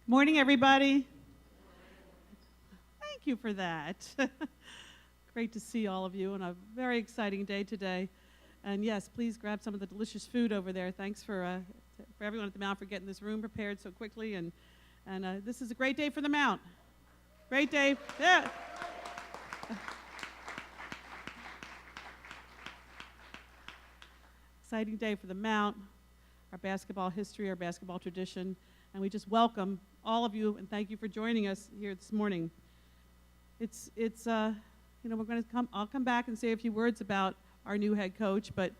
Morning, everybody. Thank you for that. Great to see all of you on a very exciting day today. And yes, please grab some of the delicious food over there. Thanks for everyone at the Mount for getting this room prepared so quickly. And this is a great day for the Mount. Great day. Yeah. Exciting day for the Mount, our basketball history, our basketball tradition. And we just welcome all of you and thank you for joining us here this morning. We're going to I'll come back and say a few words about our new head coach, but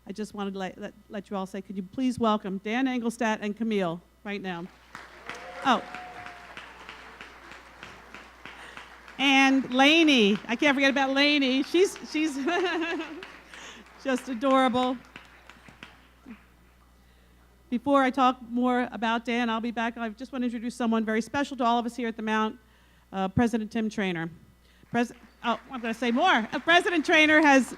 I just wanted to let you all say, could you please welcome Dan Engelstad and Camille right now. Oh. And Lainey. I can't forget about Lainey. She's just adorable. Before I talk more about Dan, I'll be back. I just want to introduce someone very special to all of us here at the Mount, President Tim Traynor. I'm going to say more. President Traynor has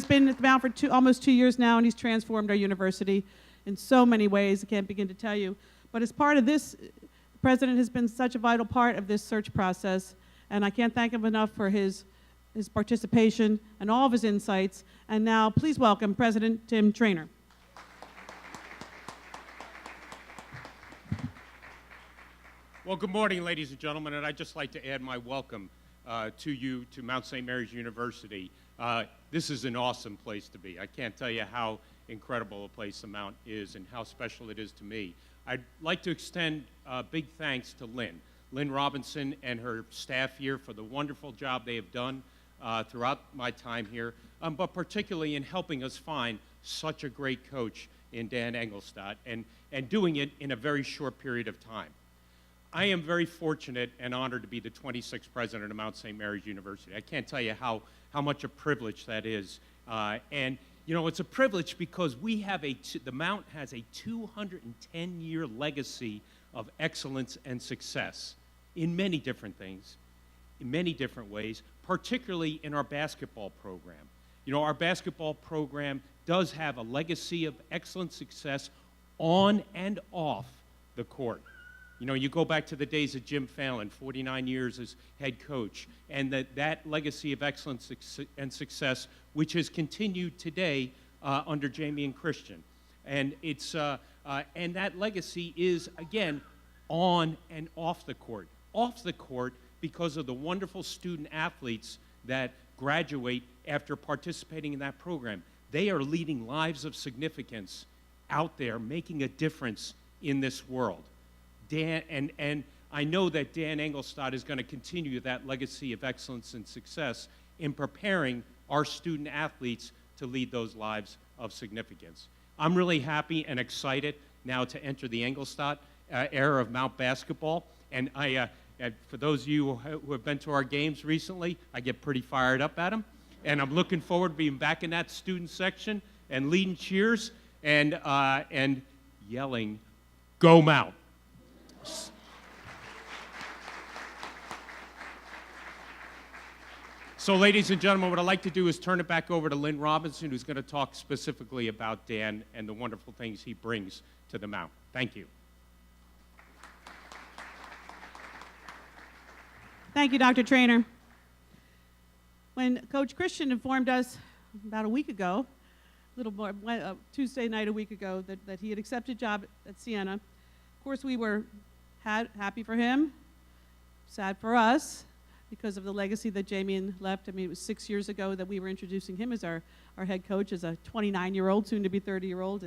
been at the Mount for almost 2 years now, and he's transformed our university in so many ways. I can't begin to tell you. But as part of this, the President has been such a vital part of this search process, and I can't thank him enough for his participation and all of his insights. And now, please welcome President Tim Traynor. Well, good morning, ladies and gentlemen, and I'd just like to add my welcome to you to Mount St. Mary's University. This is an awesome place to be. I can't tell you how incredible a place the Mount is and how special it is to me. I'd like to extend big thanks to Lynn Robinson and her staff here for the wonderful job they have done throughout my time here, but particularly in helping us find such a great coach in Dan Engelstad and doing it in a very short period of time. I am very fortunate and honored to be the 26th president of Mount St. Mary's University. I can't tell you how much a privilege that is. And, you know, it's a privilege because we have the Mount has a 210-year legacy of excellence and success in many different things, in many different ways, particularly in our basketball program. You know, our basketball program does have a legacy of excellent success on and off the court. You know, you go back to the days of Jim Fallon, 49 years as head coach, and that legacy of excellence and success, which has continued today under Jamie and Christian. And and that legacy is, again, on and off the court. Off the court because of the wonderful student athletes that graduate after participating in that program. They are leading lives of significance out there, making a difference in this world. And I know that Dan Engelstad is going to continue that legacy of excellence and success in preparing our student athletes to lead those lives of significance. I'm really happy and excited now to enter the Engelstad era of Mount basketball. And for those of you who have been to our games recently, I get pretty fired up at them. And I'm looking forward to being back in that student section and leading cheers and yelling, "Go Mount!" So, ladies and gentlemen, what I'd like to do is turn it back over to Lynn Robinson, who's going to talk specifically about Dan and the wonderful things he brings to the Mount. Thank you. Thank you, Dr. Traynor. When Coach Christian informed us about a week ago, a little more, Tuesday night a week ago, that he had accepted a job at Siena, of course we were happy for him, sad for us, because of the legacy that Jamie left. I mean, it was 6 years ago that we were introducing him as our head coach, as a 29-year-old, soon to be 30-year-old,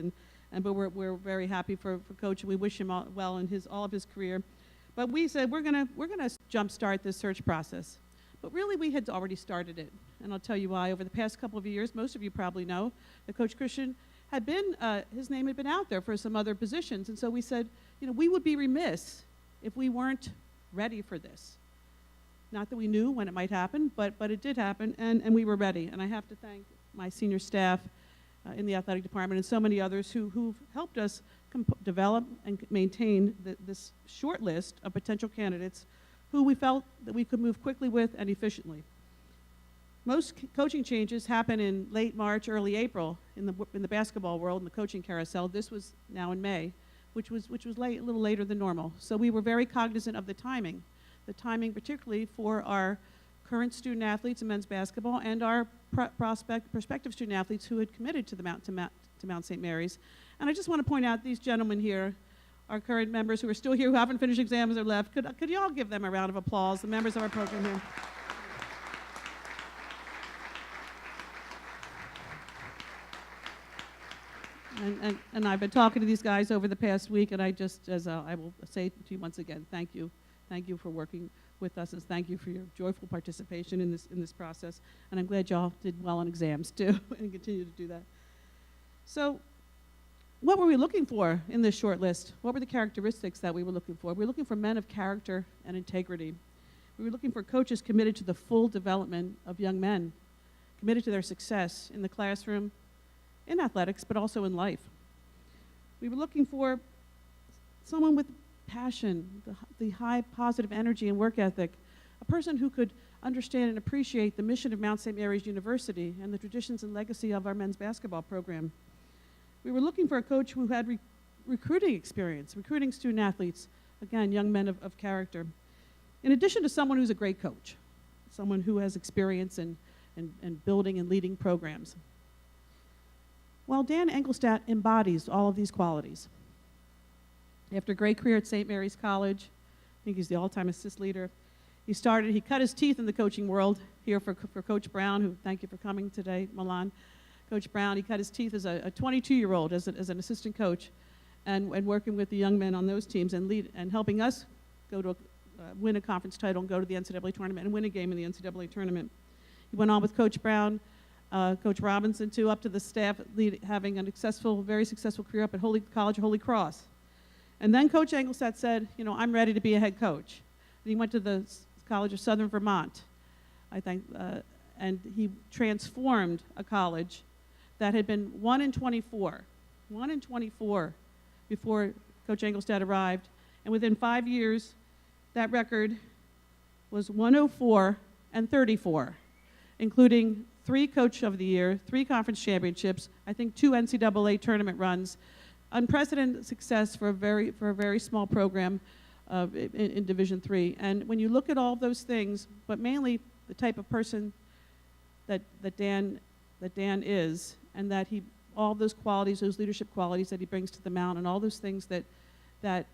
but we're very happy for Coach, and we wish him well in all of his career. But we said we're gonna jumpstart this search process. But really, we had already started it, and I'll tell you why. Over the past couple of years, most of you probably know that Coach Christian had been, his name had been out there for some other positions, and so we said, you know, we would be remiss if we weren't ready for this. Not that we knew when it might happen, but it did happen, and we were ready. And I have to thank my senior staff in the athletic department and so many others who've helped us develop and maintain this short list of potential candidates who we felt that we could move quickly with and efficiently. Most coaching changes happen in late March, early April in the basketball world, in the coaching carousel. This was now in May, which was a little later than normal. So we were very cognizant of the timing particularly for our current student athletes in men's basketball and our prospective student athletes who had committed to Mount St. Mary's. And I just want to point out these gentlemen here, our current members who are still here, who haven't finished exams or left. Could you all give them a round of applause, the members of our program here? And I've been talking to these guys over the past week, and I will say to you once again, thank you. Thank you for working with us, and thank you for your joyful participation in this process. And I'm glad y'all did well on exams too, and continue to do that. So, what were we looking for in this short list? What were the characteristics that we were looking for? We were looking for men of character and integrity. We were looking for coaches committed to the full development of young men, committed to their success in the classroom, in athletics, but also in life. We were looking for someone with passion, the high positive energy and work ethic, a person who could understand and appreciate the mission of Mount St. Mary's University and the traditions and legacy of our men's basketball program. We were looking for a coach who had recruiting experience, recruiting student athletes, again, young men of character. In addition to someone who's a great coach, someone who has experience in building and leading programs. Well, Dan Engelstad embodies all of these qualities. After a great career at St. Mary's College, I think he's the all-time assist leader. He cut his teeth in the coaching world here for Coach Brown, who, thank you for coming today, Milan. Coach Brown, he cut his teeth as a 22-year-old as an assistant coach and working with the young men on those teams and helping us go to win a conference title and go to the NCAA tournament and win a game in the NCAA tournament. He went on with Coach Brown, Coach Robinson, too, up to the staff, having a very successful career up at College of Holy Cross. And then Coach Engelstad said, I'm ready to be a head coach. And he went to the College of Southern Vermont, I think, and he transformed a college that had been 1 in 24 before Coach Engelstad arrived. And within 5 years, that record was 104 and 34, including 3 Coach of the Year, 3 conference championships, I think 2 NCAA tournament runs. Unprecedented success for a very small program in Division III. And when you look at all those things, but mainly the type of person that Dan is, and that all those qualities, those leadership qualities that he brings to the Mount, and all those things that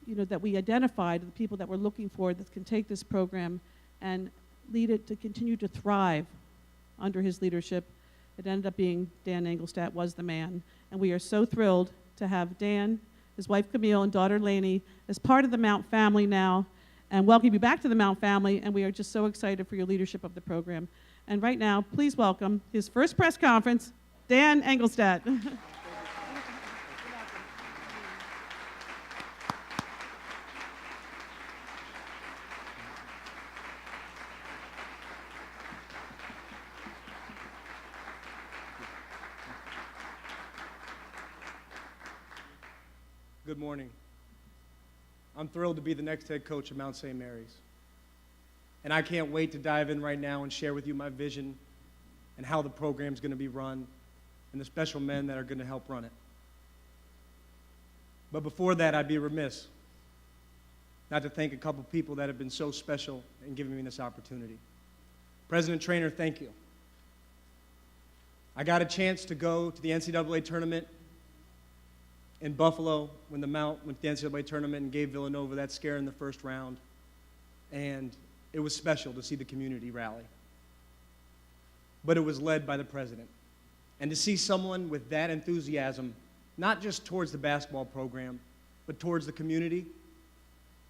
we identified, the people that we're looking for that can take this program and lead it to continue to thrive under his leadership. It ended up being Dan Engelstad was the man. And we are so thrilled to have Dan, his wife Camille, and daughter Lainey as part of the Mount family now, and welcome you back to the Mount family, and we are just so excited for your leadership of the program. And right now, please welcome his first press conference, Dan Engelstad. Good morning. I'm thrilled to be the next head coach of Mount St. Mary's. And I can't wait to dive in right now and share with you my vision and how the program's going to be run and the special men that are going to help run it. But before that, I'd be remiss not to thank a couple people that have been so special in giving me this opportunity. President Trainer, thank you. I got a chance to go to the NCAA tournament in Buffalo when the Mount went to the NCAA tournament and gave Villanova that scare in the first round. And it was special to see the community rally. But it was led by the president. And to see someone with that enthusiasm, not just towards the basketball program, but towards the community,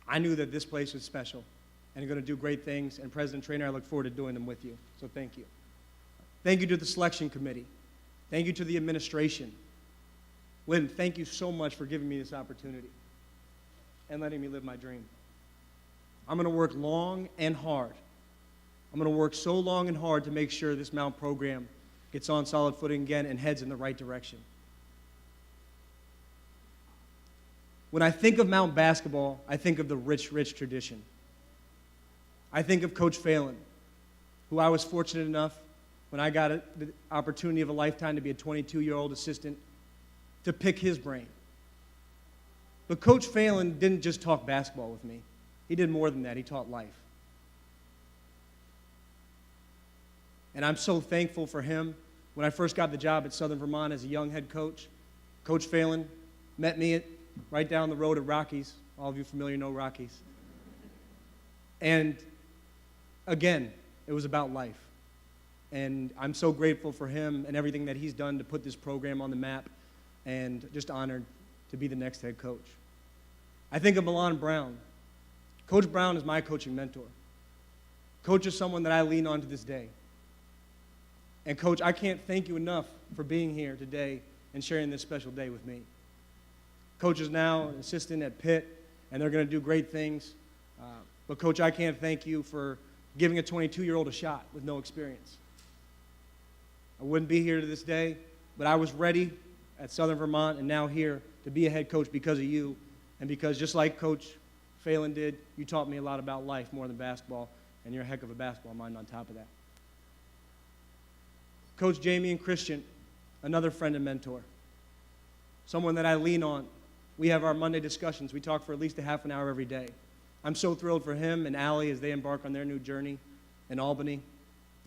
I knew that this place was special and going to do great things. And President Trainer, I look forward to doing them with you. So thank you. Thank you to the selection committee. Thank you to the administration. Lynn, thank you so much for giving me this opportunity and letting me live my dream. I'm going to work long and hard. I'm going to work so long and hard to make sure this Mount program gets on solid footing again and heads in the right direction. When I think of Mount basketball, I think of the rich, rich tradition. I think of Coach Phelan, who I was fortunate enough when I got the opportunity of a lifetime to be a 22-year-old assistant to pick his brain. But Coach Phelan didn't just talk basketball with me. He did more than that. He taught life. And I'm so thankful for him. When I first got the job at Southern Vermont as a young head coach, Coach Phelan met me right down the road at Rockies. All of you familiar know Rockies. And again, it was about life. And I'm so grateful for him and everything that he's done to put this program on the map, and just honored to be the next head coach. I think of Milan Brown. Coach Brown is my coaching mentor. Coach is someone that I lean on to this day. And Coach, I can't thank you enough for being here today and sharing this special day with me. Coach is now an assistant at Pitt, and they're going to do great things. But Coach, I can't thank you for giving a 22-year-old a shot with no experience. I wouldn't be here to this day, but I was ready at Southern Vermont and now here to be a head coach because of you, and because just like Coach Phelan did, you taught me a lot about life more than basketball, and you're a heck of a basketball mind on top of that. Coach Jamie and Christian, another friend and mentor, someone that I lean on. We have our Monday discussions. We talk for at least a half an hour every day. I'm so thrilled for him and Allie as they embark on their new journey in Albany.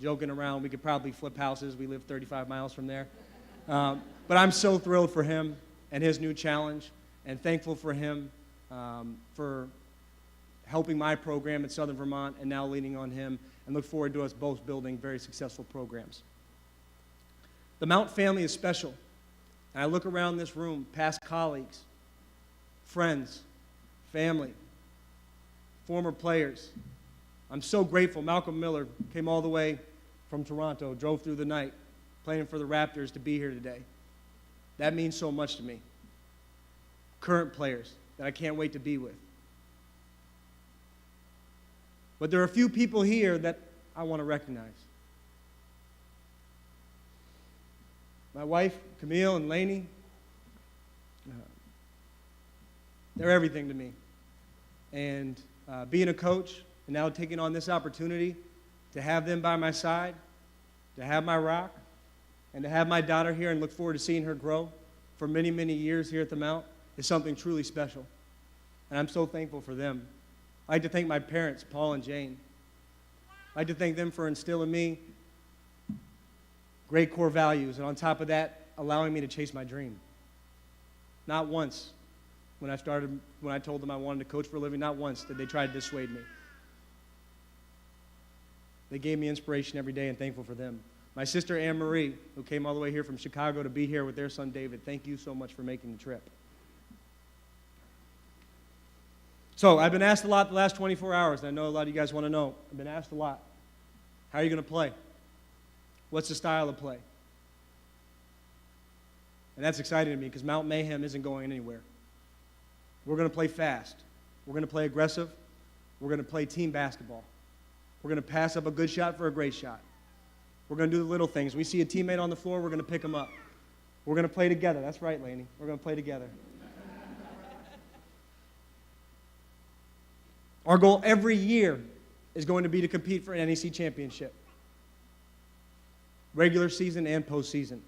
Joking around, we could probably flip houses. We live 35 miles from there. But I'm so thrilled for him and his new challenge, and thankful for him for helping my program at Southern Vermont, and now leaning on him, and look forward to us both building very successful programs. The Mount family is special. And I look around this room, past colleagues, friends, family, former players. I'm so grateful. Malcolm Miller came all the way from Toronto, drove through the night, playing for the Raptors to be here today. That means so much to me. Current players that I can't wait to be with. But there are a few people here that I want to recognize. My wife, Camille, and Lainey, they're everything to me. And being a coach and now taking on this opportunity to have them by my side, to have my rock, and to have my daughter here and look forward to seeing her grow for many, many years here at the Mount is something truly special. And I'm so thankful for them. I'd like to thank my parents, Paul and Jane. I'd like to thank them for instilling me great core values, and on top of that, allowing me to chase my dream. Not once, when I told them I wanted to coach for a living, not once did they try to dissuade me. They gave me inspiration every day, and thankful for them. My sister Anne Marie, who came all the way here from Chicago to be here with their son David, thank you so much for making the trip. So I've been asked a lot the last 24 hours, and I know a lot of you guys want to know. I've been asked a lot. How are you going to play? What's the style of play? And that's exciting to me because Mount Mayhem isn't going anywhere. We're going to play fast. We're going to play aggressive. We're going to play team basketball. We're going to pass up a good shot for a great shot. We're going to do the little things. We see a teammate on the floor, we're going to pick them up. We're going to play together. That's right, Lainey. We're going to play together. Our goal every year is going to be to compete for an NEC championship. Regular season and postseason.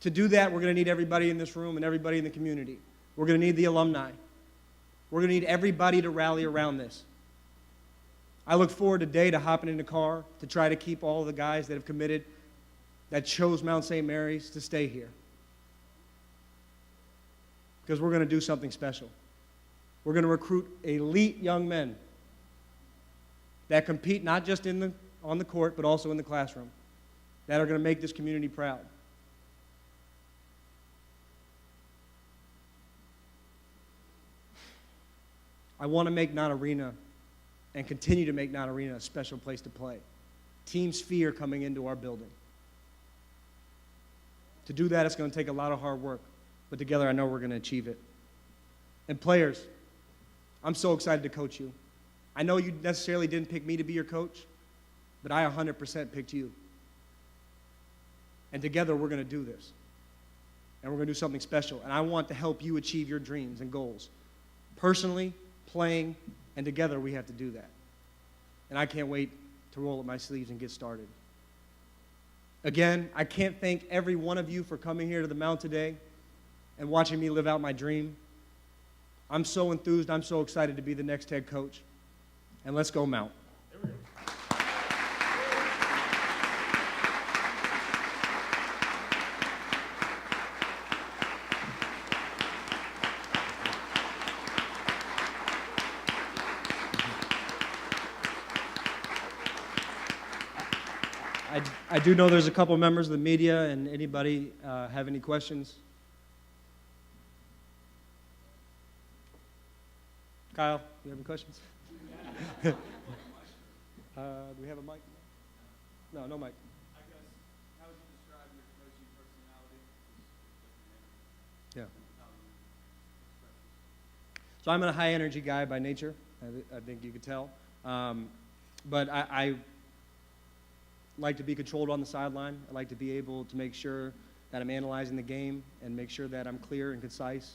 To do that, we're going to need everybody in this room and everybody in the community. We're going to need the alumni. We're going to need everybody to rally around this. I look forward today to hopping in the car to try to keep all the guys that have committed, that chose Mount St. Mary's, to stay here. Because we're going to do something special. We're going to recruit elite young men that compete not just on the court, but also in the classroom, that are going to make this community proud. I want to make Knott Arena and continue to make Knott Arena a special place to play. Team Sphere coming into our building. To do that, it's going to take a lot of hard work, but together I know we're going to achieve it. And players, I'm so excited to coach you. I know you necessarily didn't pick me to be your coach, but I 100% picked you. And together we're going to do this. And we're going to do something special. And I want to help you achieve your dreams and goals. Personally, playing, and together we have to do that. And I can't wait to roll up my sleeves and get started. Again, I can't thank every one of you for coming here to the Mount today and watching me live out my dream. I'm so enthused. I'm so excited to be the next head coach. And let's go Mount. I do know there's a couple members of the media, and anybody have any questions? Kyle, do you have any questions? Do we have a mic? No, no mic. I guess, how would you describe your coaching personality? Yeah. How you express yourself? So I'm a high energy guy by nature. I think you could tell. But I like to be controlled on the sideline. I like to be able to make sure that I'm analyzing the game and make sure that I'm clear and concise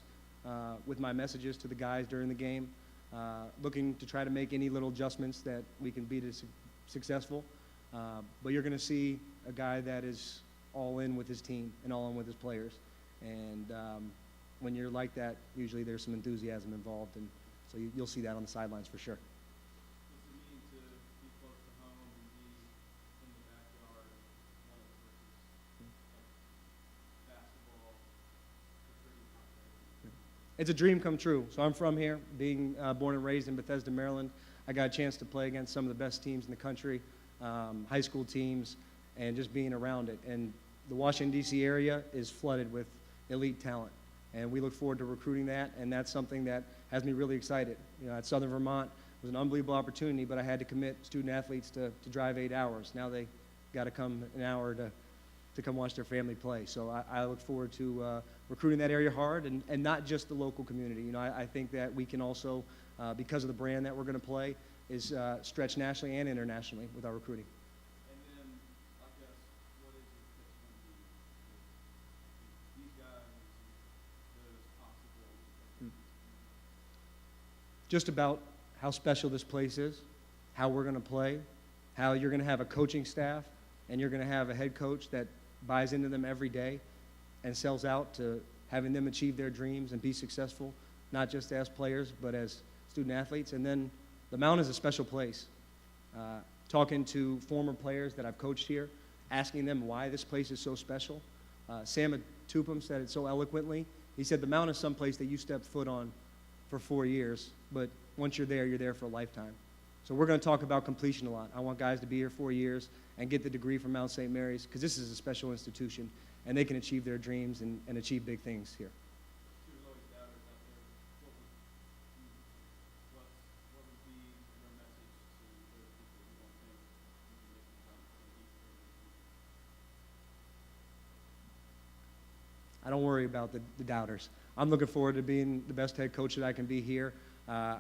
with my messages to the guys during the game. Looking to try to make any little adjustments that we can be successful. But you're going to see a guy that is all in with his team and all in with his players. And when you're like that, usually there's some enthusiasm involved. And so you'll see that on the sidelines for sure. What's it mean to be close to home and be in the backyard of one of the versus basketball recruiting prospects? It's a dream come true. So I'm from here, being born and raised in Bethesda, Maryland. I got a chance to play against some of the best teams in the country, high school teams, and just being around it. And the Washington, D.C. area is flooded with elite talent. And we look forward to recruiting that, and that's something that has me really excited. You know, at Southern Vermont, it was an unbelievable opportunity, but I had to commit student athletes to drive 8 hours. Now they got to come an hour to come watch their family play. So I look forward to recruiting that area hard, and not just the local community. You know, I think that we can also, because of the brand that we're going to play, is stretch nationally and internationally with our recruiting. And then, I guess, what is your pitch going to be? These guys, those possible. Just about how special this place is, how we're going to play, how you're going to have a coaching staff, and you're going to have a head coach that buys into them every day and sells out to having them achieve their dreams and be successful, not just as players, but as student athletes. And then the Mount is a special place. Talking to former players that I've coached here, asking them why this place is so special. Sam Tupum said it so eloquently. He said the Mount is some place that you step foot on for 4 years, but once you're there for a lifetime. So we're going to talk about completion a lot. I want guys to be here 4 years and get the degree from Mount St. Mary's, because this is a special institution, and they can achieve their dreams and achieve big things here. There's always doubters out there. What would be your message to those people who don't think you can make the jump and beat their I don't worry about the doubters. I'm looking forward to being the best head coach that I can be here. I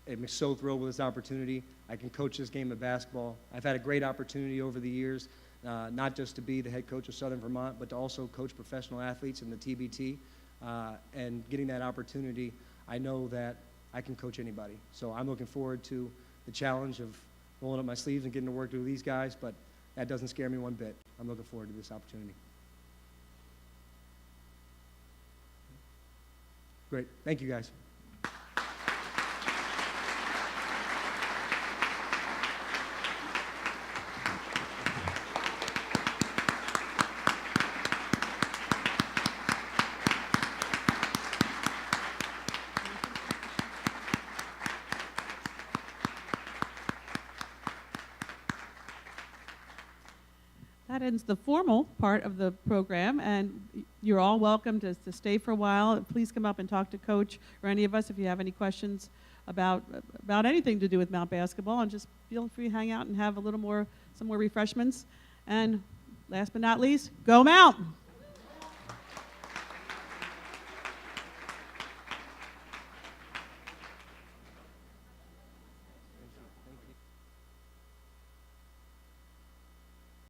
am so thrilled with this opportunity. I can coach this game of basketball. I've had a great opportunity over the years, not just to be the head coach of Southern Vermont, but to also coach professional athletes in the TBT. And getting that opportunity, I know that I can coach anybody. So I'm looking forward to the challenge of rolling up my sleeves and getting to work with these guys, but that doesn't scare me one bit. I'm looking forward to this opportunity. Great. Thank you, guys. That ends the formal part of the program, and you're all welcome to stay for a while. Please come up and talk to Coach or any of us if you have any questions about anything to do with Mount basketball, and just feel free to hang out and have some more refreshments. And last but not least, go Mount!